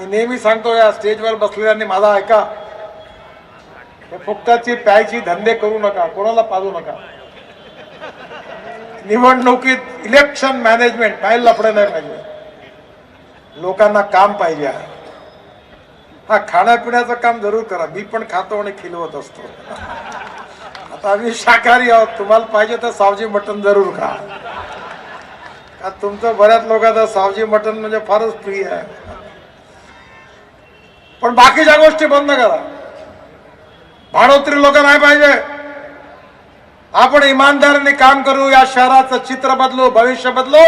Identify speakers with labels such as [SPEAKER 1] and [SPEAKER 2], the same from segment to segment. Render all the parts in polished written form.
[SPEAKER 1] मी नेहमी सांगतो या स्टेजवर बसलेल्यांनी माझा ऐका, हे फुकटाची प्यायची धंदे करू नका, कोणाला पाजू नका. निवडणुकीत इलेक्शन मॅनेजमेंट काय लफडे नाही पाहिजे, लोकांना काम पाहिजे. हा खाण्यापिण्याचं काम जरूर करा, मी पण खातो आणि खिलवत असतो. आता आम्ही शाकाहारी आहोत, तुम्हाला पाहिजे तर सावजी मटण जरूर खा. का तुमचं बऱ्याच लोकांचं सावजी मटण म्हणजे फारच प्रिय आहे. पण बाकीच्या गोष्टी बंद करा. भाडोत्री लोक नाही पाहिजे. आपण इमानदारीने काम करू, या शहराचं चित्र बदलू, भविष्य बदलू.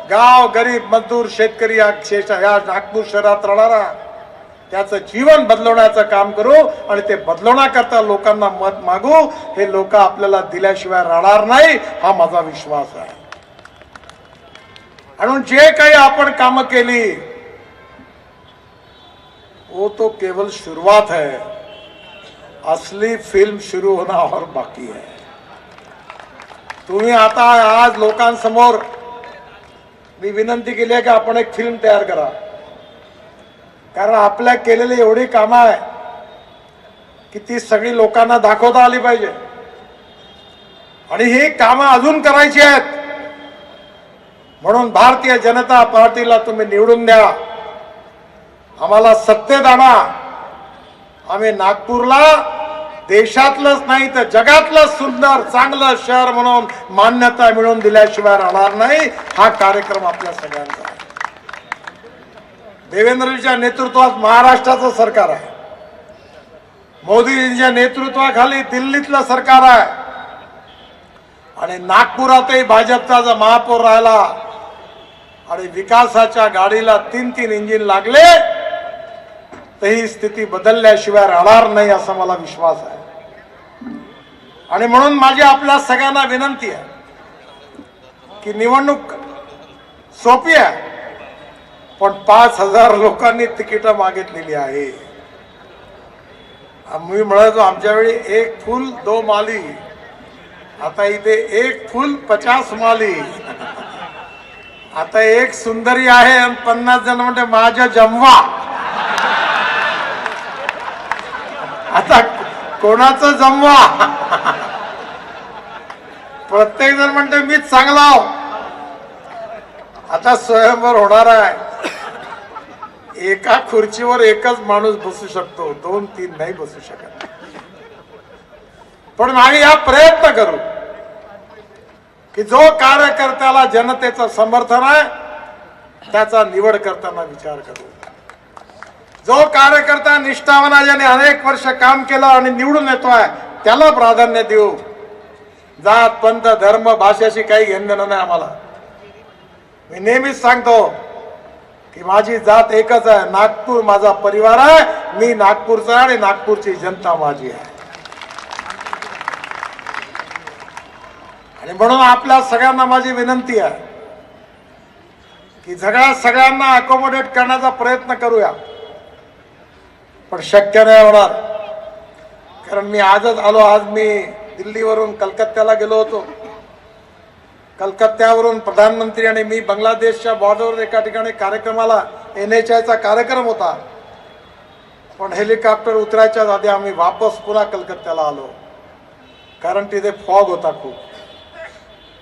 [SPEAKER 1] गाव गरीब मजदूर शेतकरी या नागपूर शहरात राहणारा त्याचं जीवन बदलवण्याचं काम करू आणि ते बदलवण्याकरता लोकांना मत मागू. हे लोक आपल्याला दिल्याशिवाय राहणार नाही, हा माझा विश्वास आहे. म्हणून जे काही आपण कामं केली वो तो केवल शुरुआत है, असली फिल्म शुरू होना और बाकी है. तुम्ही आता आज लोकांसमोर मी विनंती केली आहे की आपण एक फिल्म तयार करा, कारण आपल्या केलेली एवढी कामं आहे की ती सगळी लोकांना दाखवता आली पाहिजे. आणि ही कामं अजून करायची आहेत. म्हणून भारतीय जनता पार्टीला तुम्ही निवडून द्या, आम्हाला सत्तेत आणा. आम्ही नागपूरला देशातलंच नाही तर जगातलं सुंदर चांगलं शहर म्हणून मान्यता मिळवून दिल्याशिवाय राहणार नाही. हा कार्यक्रम आपल्या सगळ्यांचा आहे. देवेंद्रजींच्या नेतृत्वात महाराष्ट्राचं सरकार आहे, मोदीजींच्या नेतृत्वाखाली दिल्लीतलं सरकार आहे, आणि नागपुरातही भाजपचा जर महापौर राहिला आणि विकासाच्या गाडीला 3-3 इंजिन लागले तर ही स्थिती बदलल्याशिवाय राहणार नाही, असा मला विश्वास आहे. आणि म्हणून माझी आपल्या सगळ्यांना विनंती आहे की निवडणूक सोपी आहे, पण 5,000 लोकांनी तिकीटं मागितलेली आहे. मी म्हणतो आमच्या वेळी 1 फूल 2 माली, आता इथे 1 फूल 50 माली. आता एक सुंदरी आहे आणि 50 जण म्हणते माझ्या जमवा. आता कोणाचं जमवा? प्रत्येक जण म्हणते मीच चांगला. आता स्वयंवर होणार आहे, एका खुर्चीवर एकच माणूस बसू शकतो, 2-3 नाही बसू शकत. पण आम्ही हा प्रयत्न करू की जो कार्यकर्त्याला जनतेचं समर्थन आहे त्याचा निवड करताना विचार करू. जो कार्यकर्ता निष्ठावान आहे, ज्याने अनेक वर्ष काम केलं आणि निवडून येतोय, त्याला प्राधान्य देऊ. जात पंथ धर्म भाषेशी काही घेणं नाही आम्हाला. मी नेहमीच सांगतो की माझी जात एकच आहे, नागपूर माझा परिवार आहे, मी नागपूरचा आणि नागपूरची जनता माझी आहे. आणि म्हणून आपल्या सगळ्यांना माझी विनंती आहे की सगळ्यांना अकोमोडेट करण्याचा प्रयत्न करूया. पण शक्य नाही होणार, कारण मी आजच आलो. आज मी दिल्लीवरून कलकत्त्याला गेलो होतो. कलकत्त्यावरून प्रधानमंत्री आणि मी बांगलादेशच्या बॉर्डरवर एका ठिकाणी कार्यक्रमाला, NHIचा कार्यक्रम होता, पण हेलिकॉप्टर उतरायच्या आधी आम्ही वापस पुन्हा कलकत्त्याला आलो, कारण तिथे फॉग होता खूप.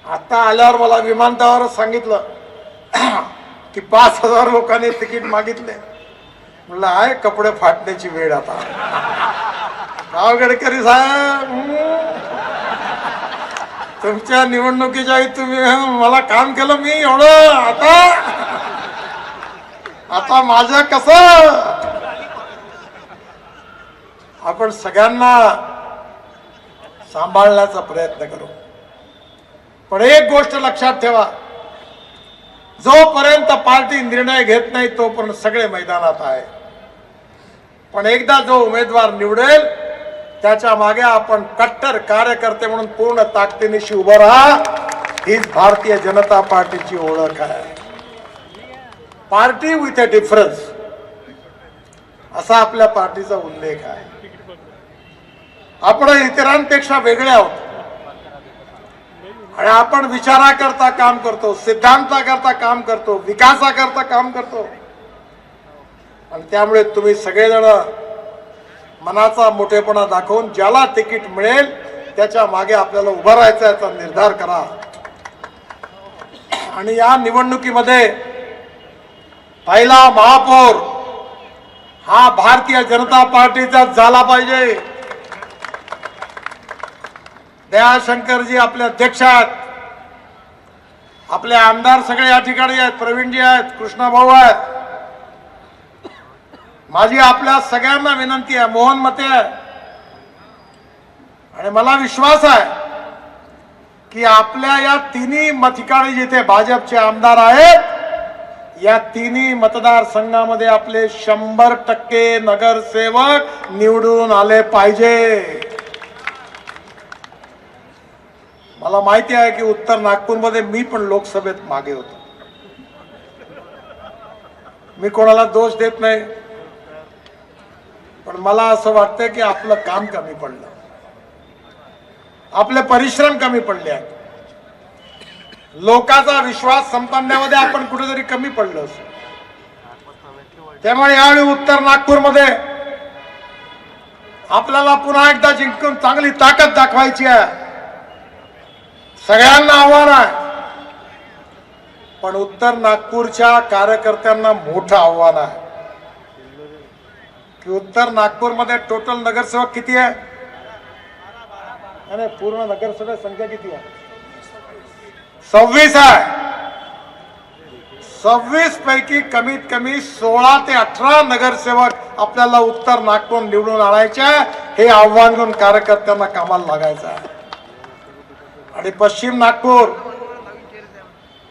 [SPEAKER 1] आता आल्यावर मला विमानतळावर सांगितलं की 5,000 लोकांनी तिकीट मागितले. म्हणलं आहे कपडे फाटण्याची वेळ आता. राव गडकरी साहेब, तुमच्या निवडणुकीच्या वेळी तुम्ही मला काम केलं, मी एवढं आता माझं कसं. आपण सगळ्यांना सांभाळण्याचा प्रयत्न करू. पण एक गोष्ट लक्षात ठेवा, जोपर्यंत पार्टी निर्णय घेत नाही तोपर्यंत सगळे मैदानात आहे. पण एकदा जो उमेदवार निवडेल त्याच्या मागे आपण कट्टर कार्यकर्ते म्हणून पूर्ण ताकदीनिशी उभं राहा. हीच भारतीय जनता पार्टीची ओळख आहे. पार्टी विथ अ डिफरन्स असा आपल्या पार्टीचा उल्लेख आहे. आपण इतरांपेक्षा वेगळे आहोत आणि आपण विचाराकरता काम करतो, सिद्धांताकरता काम करतो, विकासाकरता काम करतो. आणि त्यामुळे तुम्ही सगळेजण मनाचा मोठेपणा दाखवून ज्याला तिकीट मिळेल त्याच्या मागे आपल्याला उभं राहायचं याचा निर्धार करा। आणि या निवडणुकीमध्ये पहिला महापौर हा भारतीय जनता पार्टीचा झाला पाहिजे। दयाशंकरजी आपले अध्यक्ष आहेत, आपले आमदार सगळे या ठिकाणी आहेत, प्रवीणजी आहेत, कृष्णाभाऊ आहेत। माझी आपल्या सगळ्यांना विनंती आहे, मोहन मते आहे आणि मला विश्वास आहे की आपल्या या तिन्ही ठिकाणी जिथे भाजपचे आमदार आहेत या तिन्ही मतदारसंघामध्ये आपले 100% नगरसेवक निवडून आले पाहिजे। मला माहिती आहे की उत्तर नागपूरमध्ये मी पण लोकसभेत मागे होतो, मी कोणाला दोष देत नाही, पण मला असं वाटतं की आपलं काम कमी पडलं, आपले परिश्रम कमी पडले आहेत, लोकांचा विश्वास संपादण्यामध्ये आपण कुठेतरी कमी पडलो असं। त्यामुळे यावेळी उत्तर नागपूरमध्ये आपल्याला पुन्हा एकदा जिंकून चांगली ताकद दाखवायची आहे। सगळ्यांना आव्हान आहे, पण उत्तर नागपूरच्या कार्यकर्त्यांना मोठं आव्हान आहे की उत्तर नागपूरमध्ये टोटल नगरसेवक किती आहे आणि पूर्ण नगरसेवक संख्या किती आहे? 26 आहे। 26 पैकी कमीत कमी 16 ते 18 नगरसेवक आपल्याला उत्तर नागपूर निवडून आणायचे, हे आव्हान घेऊन कार्यकर्त्यांना कामाला लागायचं आहे। आणि पश्चिम नागपूर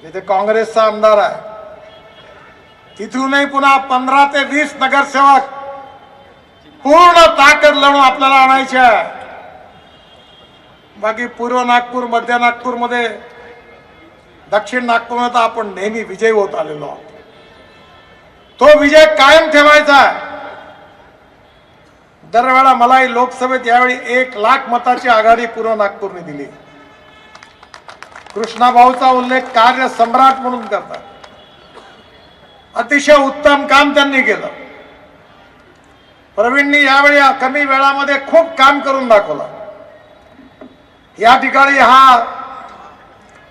[SPEAKER 1] जिथे काँग्रेसचा आमदार आहे तिथूनही पुन्हा 15 ते 20 नगरसेवक पूर्ण ताकद लावून आपल्याला आणायचे आहे। बाकी पूर्व नागपूर, मध्य नागपूरमध्ये, दक्षिण नागपूरमध्ये तर आपण नेहमी विजयी होत आलेलो आहोत, तो विजय कायम ठेवायचा आहे। दरवेळा मलाही लोकसभेत यावेळी 1 लाख मताची आघाडी पूर्व नागपूरने दिली। कृष्णाभाऊचा उल्लेख कार्य सम्राट म्हणून करतात, अतिशय उत्तम काम त्यांनी केलं। प्रवीणनी यावेळी कमी वेळामध्ये खूप काम करून दाखवलं। या ठिकाणी हा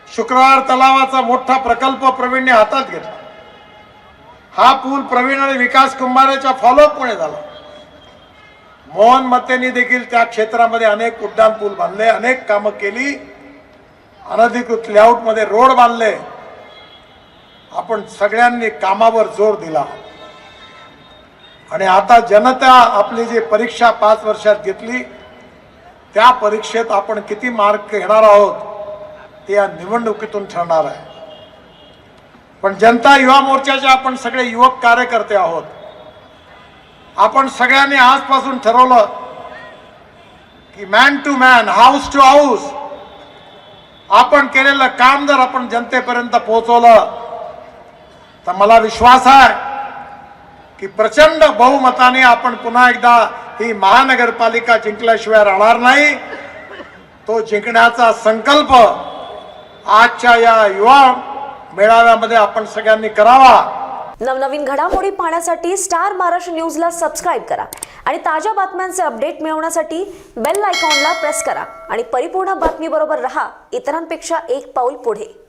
[SPEAKER 1] शुक्रवार तलावाचा मोठा प्रकल्प प्रवीणने हातात घेतला। हा पूल प्रवीण आणि विकास कुंभारेच्या फॉलोअप मुळे झाला। मोहन मतेंनी देखील त्या क्षेत्रामध्ये अनेक उड्डाण पूल बांधले, अनेक कामं केली, अनधिकृत लेआउट मध्ये रोड बांधले। आपण सगळ्यांनी कामावर जोर दिला आणि आता जनता आपली जी परीक्षा 5 वर्षात घेतली त्या परीक्षेत आपण किती मार्क घेणार आहोत ते या निवडणुकीतून ठरणार आहे। पण जनता युवा मोर्चाचे आपण सगळे युवक कार्यकर्ते आहोत, आपण सगळ्यांनी आजपासून ठरवलं की man to man, house to house आपण केलेलं काम जर आपण जनतेपर्यंत पोहोचवलं तर मला विश्वास आहे की प्रचंड बहुमताने आपण पुन्हा एकदा ही महानगरपालिका जिंकल्याशिवाय राहणार नाही। तो जिंकण्याचा संकल्प आजच्या या युवा मेळाव्यामध्ये आपण सगळ्यांनी करावा।
[SPEAKER 2] नवनवीन घडामोडी पाहण्यासाठी स्टार महाराष्ट्र न्यूजला सबस्क्राइब करा आणि ताज्या बातम्यांचे अपडेट मिळवण्यासाठी बेल आयकॉनला प्रेस करा आणि परिपूर्ण बातमी बरोबर रहा, इतरांपेक्षा एक पाऊल पुढे।